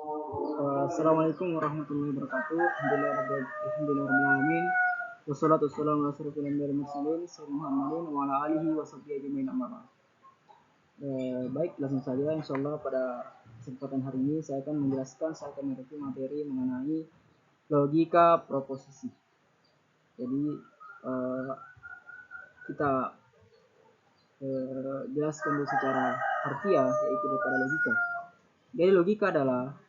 Assalamualaikum warahmatullahi wabarakatuh. Alhamdulillahirrahmanirrahim. Wassalatu wassalamu ala asyrofil anbiya'i wal mursalin sayyidina Muhammadin wa ala alihi wa sahbihi ajmain amma ba'd. Baik, langsung saja insyaallah pada kesempatan hari ini saya akan mereview materi mengenai logika proposisi. Jadi kita jelaskan dulu secara harfiah, yaitu daripada logika. Jadi logika adalah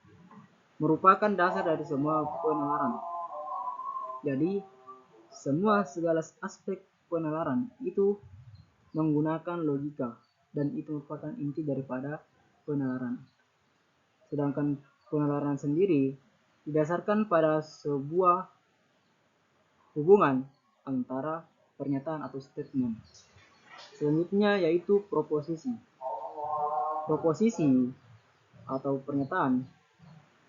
merupakan dasar dari semua penalaran. Jadi segala aspek penalaran itu menggunakan logika, dan itu merupakan inti daripada penalaran. Sedangkan penalaran sendiri didasarkan pada sebuah hubungan antara pernyataan atau statement. Selanjutnya yaitu proposisi. Proposisi atau pernyataan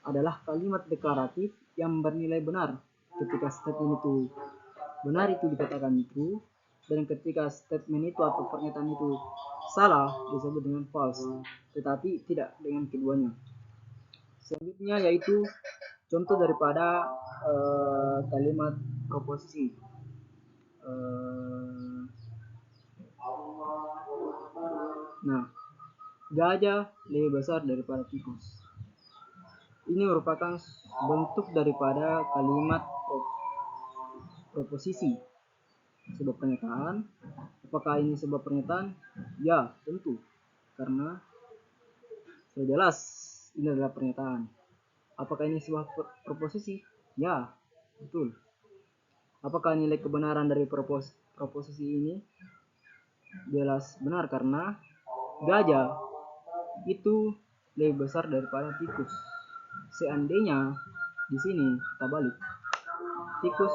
adalah kalimat deklaratif yang bernilai benar ketika statement itu benar, itu dikatakan true, dan ketika statement itu atau pernyataan itu salah disebut dengan false, tetapi tidak dengan keduanya. Selanjutnya yaitu contoh daripada kalimat proposisi. Gajah lebih besar daripada tikus. Ini merupakan bentuk daripada kalimat proposisi, sebuah pernyataan. Apakah ini sebuah pernyataan? Ya, tentu, karena sudah jelas ini adalah pernyataan. Apakah ini sebuah proposisi? Ya, betul. Apakah nilai kebenaran dari proposisi ini? Jelas benar, karena gajah itu lebih besar daripada tikus. Seandainya di sini kita balik, tikus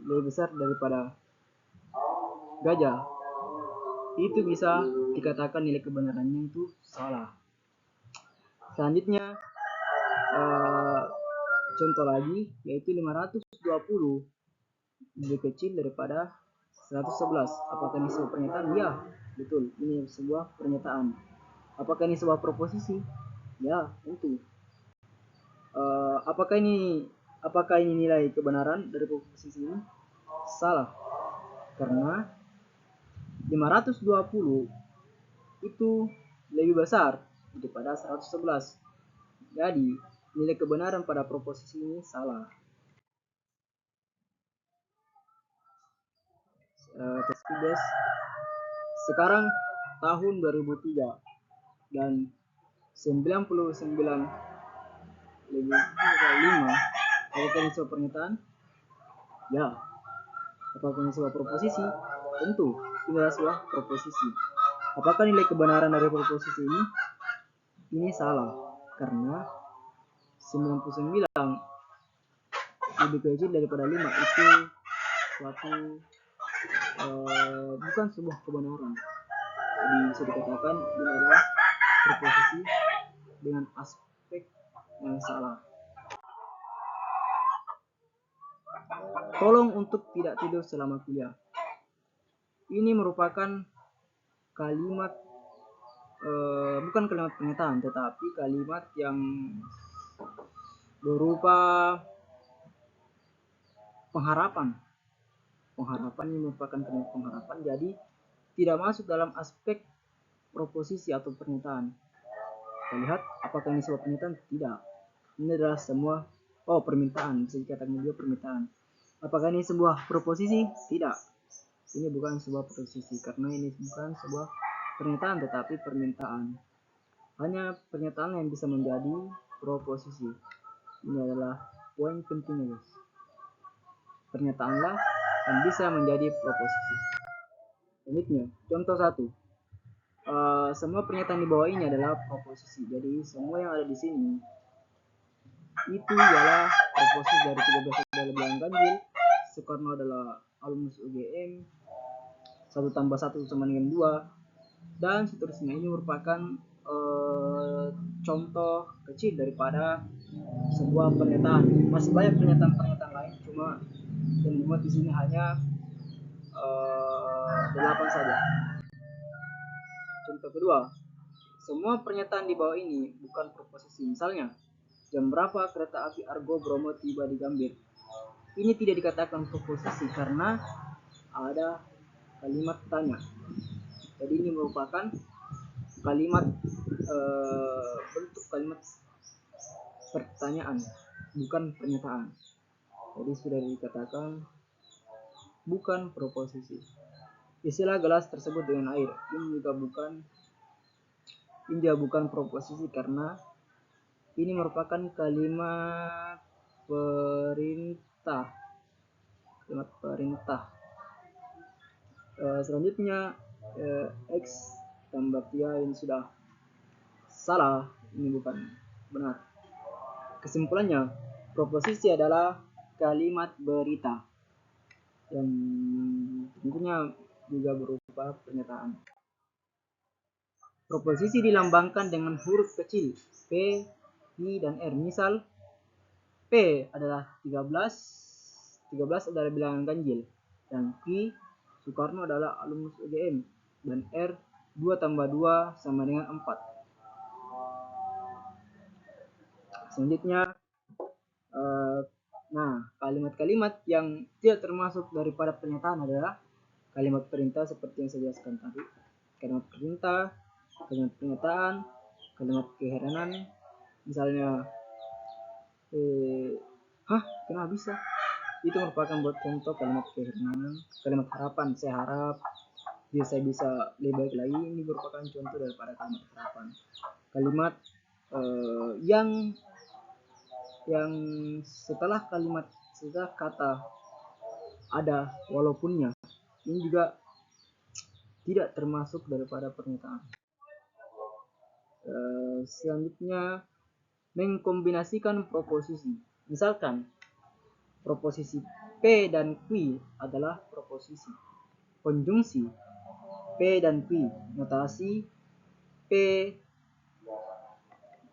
lebih besar daripada gajah, itu bisa dikatakan nilai kebenarannya itu salah. Selanjutnya contoh lagi yaitu 520 lebih kecil daripada 111. Apakah ini sebuah pernyataan? Ya, betul, ini sebuah pernyataan. Apakah ini sebuah proposisi? Ya, tentu. Apakah ini nilai kebenaran dari proposisi ini? Salah, karena 520 itu lebih besar daripada 111. Jadi nilai kebenaran pada proposisi ini salah. Sekarang tahun 2003 dan 99 lebih 5. Apakah ini sebuah pernyataan? Ya. Apakah ini sebuah proposisi? Tentu, ini adalah sebuah proposisi. Apakah nilai kebenaran dari proposisi ini? Ini salah, karena 99 lebih kecil daripada 5 itu suatu bukan sebuah kebenaran. Jadi bisa dikatakan ini adalah proposisi dengan aspek yang salah. Tolong untuk tidak tidur selama kuliah. Ini merupakan kalimat bukan kalimat pernyataan, tetapi kalimat yang berupa pengharapan. Pengharapan ini merupakan kalimat pengharapan, jadi tidak masuk dalam aspek proposisi atau pernyataan. Kita lihat apakah ini sebuah pernyataan? Tidak. Ini adalah semua permintaan, bisa dikatakan juga permintaan. Apakah ini sebuah proposisi? Tidak. Ini bukan sebuah proposisi, karena ini bukan sebuah pernyataan tetapi permintaan. Hanya pernyataan yang bisa menjadi proposisi. Ini adalah poin pentingnya, guys. Pernyataanlah yang bisa menjadi proposisi. Selanjutnya, contoh 1. Semua pernyataan di bawah ini adalah proposisi. Jadi semua yang ada di sini itu adalah proposisi dari 13 adalah bilangan ganjil. Soekarno adalah alumnus UGM. 1 tambah 1 sama dengan 2, dan seterusnya. Ini merupakan contoh kecil daripada sebuah pernyataan. Masih banyak pernyataan lain, cuma yang dimuat di sini hanya 8 saja. Contoh kedua, semua pernyataan di bawah ini bukan proposisi. Misalnya, jam berapa kereta api Argo Bromo tiba di Gambir? Ini tidak dikatakan proposisi karena ada kalimat tanya. Jadi ini merupakan kalimat bentuk kalimat pertanyaan, bukan pernyataan. Jadi sudah dikatakan bukan proposisi. Isilah gelas tersebut dengan air. Ini bukan proposisi karena ini merupakan kalimat perintah. Selanjutnya X tambah Tia ini sudah salah, ini bukan benar. Kesimpulannya, proposisi adalah kalimat berita yang tentunya juga berupa pernyataan. Proposisi dilambangkan dengan huruf kecil P, I, dan R. Misal, P adalah 13 adalah bilangan ganjil, dan Q, Soekarno adalah alumnus UGM, dan R, 2 tambah 2 sama dengan 4. Selanjutnya, kalimat-kalimat yang tidak termasuk daripada pernyataan adalah kalimat perintah seperti yang saya jelaskan tadi. Kalimat perintah, kalimat pernyataan, kalimat keheranan, misalnya kenapa bisa? Itu merupakan buat contoh kalimat keheranan. Kalimat harapan, saya harap saya bisa lebih baik lagi, ini merupakan contoh daripada kalimat harapan. Kalimat yang setelah kata ada walaupunnya, ini juga tidak termasuk daripada pernyataan. Selanjutnya, mengkombinasikan proposisi. Misalkan proposisi P dan Q adalah proposisi. Konjungsi P dan Q, notasi P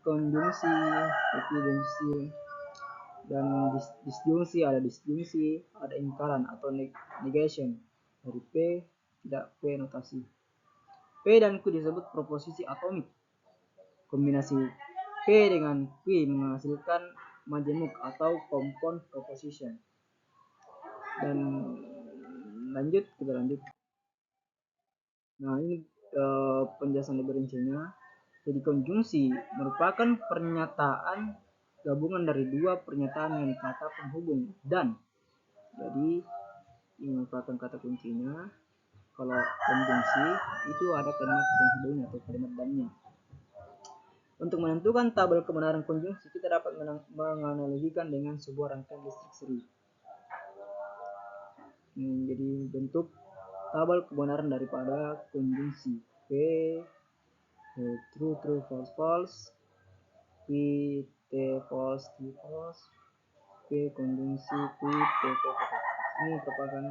konjungsi, dan disjungsi, ada ingkaran atau negation. Dari P tidak P notasi. P dan Q disebut proposisi atomik. Kombinasi P dengan Q menghasilkan majemuk atau compound proposition. Dan kita lanjut. Nah, ini penjelasan lebih rincinya. Jadi konjungsi merupakan pernyataan gabungan dari dua pernyataan dengan kata penghubung dan. Jadi ini merupakan kata kuncinya. Kalau konjungsi itu ada kalimat penghubungnya atau kalimat dannya. Untuk menentukan tabel kebenaran konjungsi, kita dapat menganalogikan dengan sebuah rangkaian listrik seri. Jadi bentuk tabel kebenaran daripada konjungsi P, true, false, Q, T, false, P, konjungsi Q, T, false. Ini merupakan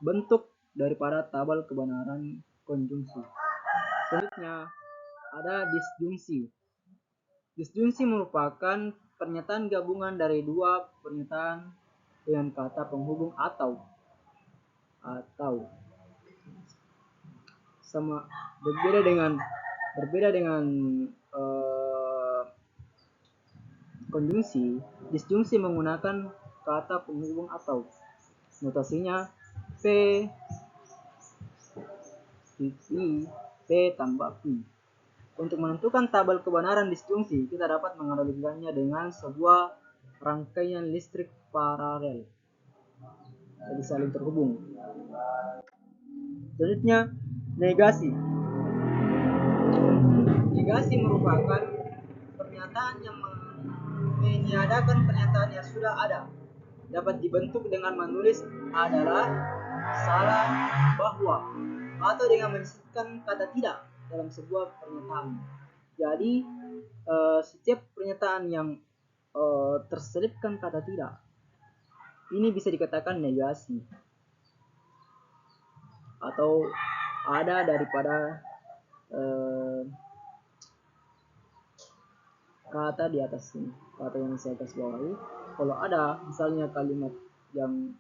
bentuk daripada tabel kebenaran konjungsi. Selanjutnya ada disjungsi. Disjungsi merupakan pernyataan gabungan dari dua pernyataan dengan kata penghubung atau sama berbeda dengan konjungsi. Disjungsi menggunakan kata penghubung atau. Notasinya P tambah Q. Untuk menentukan tabel kebenaran disjungsi, kita dapat menganalogikannya dengan sebuah rangkaian listrik paralel, jadi saling terhubung. Selanjutnya, negasi. Negasi merupakan pernyataan yang meniadakan pernyataan yang sudah ada. Dapat dibentuk dengan menulis adalah, salah, bahwa, atau dengan menyisipkan kata tidak dalam sebuah pernyataan. Jadi setiap pernyataan yang terselipkan kata tidak, ini bisa dikatakan negasi atau ada daripada kata di atas ini, kata yang saya garis bawahi. Kalau ada misalnya kalimat yang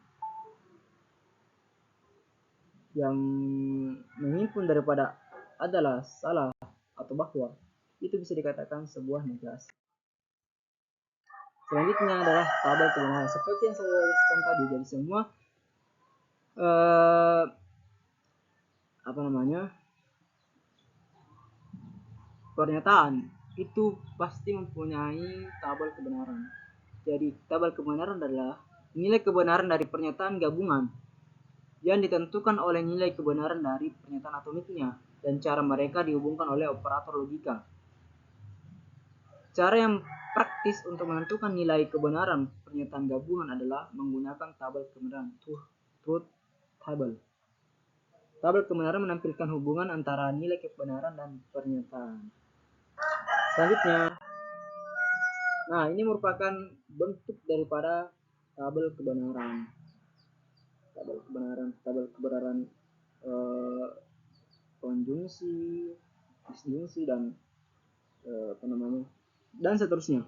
menghimpun daripada adalah, salah, atau bahwa, itu bisa dikatakan sebuah negasi. Selanjutnya adalah tabel kebenaran. Seperti yang saya jelaskan tadi, jadi semua pernyataan itu pasti mempunyai tabel kebenaran. Jadi tabel kebenaran adalah nilai kebenaran dari pernyataan gabungan yang ditentukan oleh nilai kebenaran dari pernyataan atomiknya dan cara mereka dihubungkan oleh operator logika. Cara yang praktis untuk menentukan nilai kebenaran pernyataan gabungan adalah menggunakan tabel kebenaran, truth table. Tabel kebenaran menampilkan hubungan antara nilai kebenaran dan pernyataan. Selanjutnya, nah ini merupakan bentuk daripada tabel kebenaran. Tabel kebenaran konjungsi, disjungsi, dan dan seterusnya.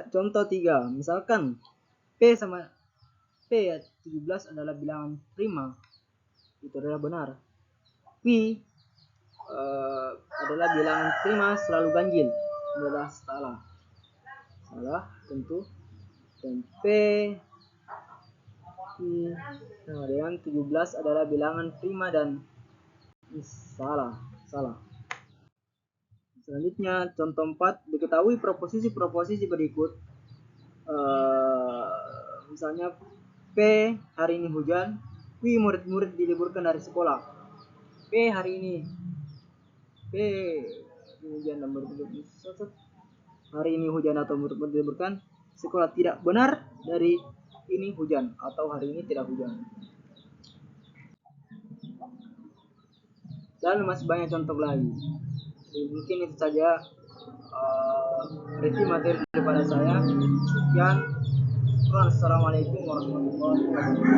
Contoh 3, misalkan P sama P 17 adalah bilangan prima, itu adalah benar. Q adalah bilangan prima selalu ganjil, adalah salah tentu. Dan P dengan 17 adalah bilangan prima dan salah. Selanjutnya contoh 4, diketahui proposisi berikut. Misalnya P hari ini hujan, Q murid-murid diliburkan dari sekolah. P hari ini hujan dan hari ini hujan atau murid-murid diliburkan, sekolah tidak benar dari ini hujan atau hari ini tidak hujan. Dan masih banyak contoh lagi. Mungkin itu saja review materi daripada saya. Sekian. Assalamualaikum warahmatullahi wabarakatuh.